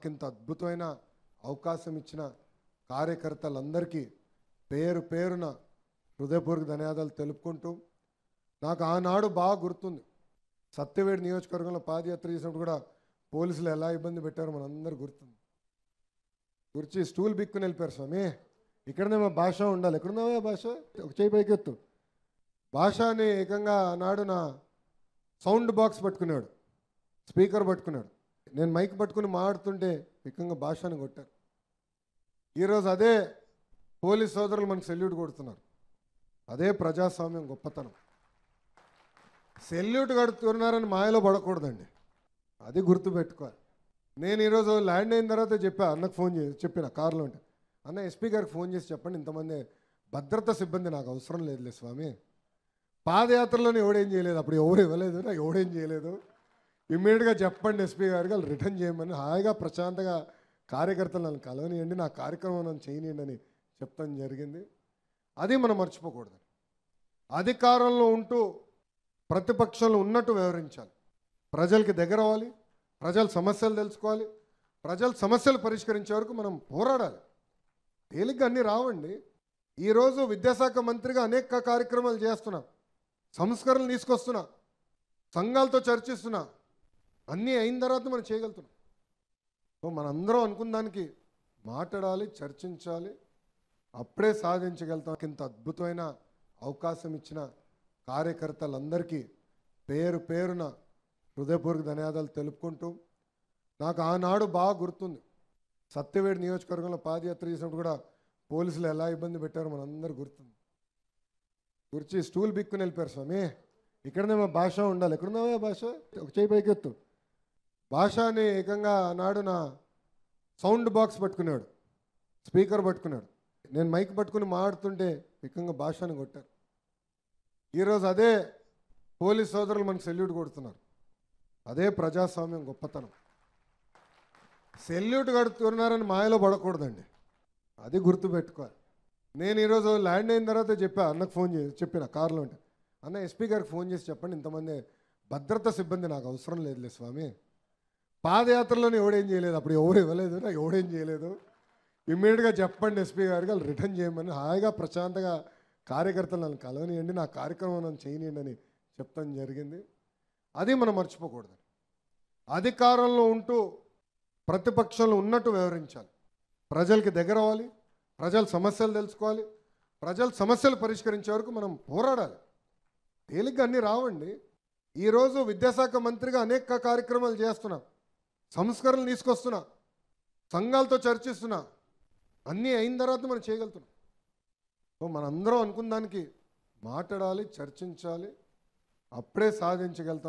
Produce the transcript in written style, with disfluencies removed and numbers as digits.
ఇంత అద్భుతమైన అవకాశం ఇచ్చిన కార్యకర్తలందరికీ పేరు పేరున హృదయపూర్వక ధన్యవాదాలు తెలుపుకుంటూ నాకు ఆనాడు బాగా గుర్తుంది. సత్యవేడి నియోజకవర్గంలో పాదయాత్ర చేసినప్పుడు కూడా పోలీసులు ఎలా ఇబ్బంది పెట్టారో మనందరూ గుర్తుంది. గురించి స్టూల్ బిక్కుని వెళ్ళిపోయారు. స్వామి ఇక్కడనే మా భాష ఉండాలి, ఎక్కడున్నావా భాష, ఒక చేయి పైకెత్తు. భాష అని ఏకంగా ఆనాడు నా సౌండ్ బాక్స్ పట్టుకున్నాడు, స్పీకర్ పట్టుకున్నాడు. నేను మైక్ పట్టుకుని మాట్లాడుతుంటే ఏకంగా భాషని కొట్టారు. ఈరోజు అదే పోలీస్ సోదరులు మనకు సెల్యూట్ కొడుతున్నారు. అదే ప్రజాస్వామ్యం గొప్పతనం. సెల్యూట్ కడుతున్నారని మాయలో పడకూడదండి, అది గుర్తుపెట్టుకోవాలి. నేను ఈరోజు ల్యాండ్ అయిన తర్వాత అన్నకు ఫోన్ చేసి చెప్పిన కారులో ఉంటే, అన్న ఎస్పీ గారికి ఫోన్ చేసి చెప్పండి, ఇంతమంది భద్రతా సిబ్బంది నాకు అవసరం లేదులే స్వామి. పాదయాత్రలోనే ఎవడేం చేయలేదు, అప్పుడు ఎవరు ఇవ్వలేదు, నాకు ఎవడేం చేయలేదు, ఇమ్మీడియట్గా చెప్పండి ఎస్పీ గారికి, వాళ్ళు రిటర్న్ చేయమని హాయిగా ప్రశాంతంగా కార్యకర్తలు నన్ను కలవనియండి, నా కార్యక్రమం నన్ను చేయనియండి అని చెప్తాం జరిగింది. అది మనం మర్చిపోకూడదు. అధికారంలో ఉంటూ ప్రతిపక్షంలో ఉన్నట్టు వ్యవహరించాలి. ప్రజలకి దగ్గర అవ్వాలి, ప్రజల సమస్యలు తెలుసుకోవాలి, ప్రజల సమస్యలు పరిష్కరించే వరకు మనం పోరాడాలి. తేలిగ్గా అన్నీ రావండి. ఈరోజు విద్యాశాఖ మంత్రిగా అనేక కార్యక్రమాలు చేస్తున్నా, సంస్కరణలు తీసుకొస్తున్నా, సంఘాలతో చర్చిస్తున్నా, అన్నీ అయిన తర్వాత మనం చేయగలుగుతున్నాం. సో మనందరం అనుకున్న దానికి మాట్లాడాలి, చర్చించాలి, అప్పుడే సాధించగలుగుతాం. ఇంత అద్భుతమైన అవకాశం ఇచ్చిన కార్యకర్తలందరికీ పేరు పేరున హృదయపూర్వక ధన్యవాదాలు తెలుపుకుంటూ నాకు ఆనాడు బాగా గుర్తుంది. సత్యవేడి నియోజకవర్గంలో పాదయాత్ర చేసినప్పుడు కూడా పోలీసులు ఎలా ఇబ్బంది పెట్టారో మనందరూ గుర్తుంది. గురించి స్టూల్ బిక్కుని వెళ్ళిపోయారు. స్వామి ఇక్కడనే మా భాష ఉండాలి, ఎక్కడున్నావా భాష, ఒక చేయి పైకెత్తు. భాష అని ఏకంగా ఆనాడు నా సౌండ్ బాక్స్ పట్టుకున్నాడు, స్పీకర్ పట్టుకున్నాడు. నేను మైక్ పట్టుకుని మాట్లాడుతుంటే ఏకంగా భాషని కొట్టారు. ఈరోజు అదే పోలీస్ సోదరులు మనకు సెల్యూట్ కొడుతున్నారు. అదే ప్రజాస్వామ్యం గొప్పతనం. సెల్యూట్ కడుతున్నారని మాయలో పడకూడదండి, అది గుర్తుపెట్టుకోవాలి. నేను ఈరోజు ల్యాండ్ అయిన తర్వాత అన్నకు ఫోన్ చేసి చెప్పిన కారులో ఉంటే, అన్న ఎస్పీ గారికి ఫోన్ చేసి చెప్పండి, ఇంతమంది భద్రతా సిబ్బంది నాకు అవసరం లేదులే స్వామి. పాదయాత్రలోనే ఎవడేం చేయలేదు, అప్పుడు ఎవరు ఇవ్వలేదు, నాకు ఎవడేం చేయలేదు, ఇమ్మీడియట్గా చెప్పండి ఎస్పీ గారికి, వాళ్ళు రిటర్న్ చేయమని హాయిగా ప్రశాంతంగా కార్యకర్తలు నన్ను కలవనియండి, నా కార్యక్రమం నన్ను చేయనియండి అని చెప్తాం జరిగింది. అది మనం మర్చిపోకూడదు. అధికారంలో ఉంటూ ప్రతిపక్షంలో ఉన్నట్టు వ్యవహరించాలి. ప్రజలకి దగ్గర అవ్వాలి, ప్రజల సమస్యలు తెలుసుకోవాలి, ప్రజల సమస్యలు పరిష్కరించే వరకు మనం పోరాడాలి. తేలిగ్గా అన్నీ రావండి. ఈరోజు విద్యాశాఖ మంత్రిగా అనేక కార్యక్రమాలు చేస్తున్నా, సంస్కరణలు తీసుకొస్తున్నా, సంఘాలతో చర్చిస్తున్నా, అన్నీ అయిన తర్వాత మనం చేయగలుగుతున్నాం. సో మనందరం అనుకున్న దానికి మాట్లాడాలి, చర్చించాలి, అప్పుడే సాధించగలుగుతాం.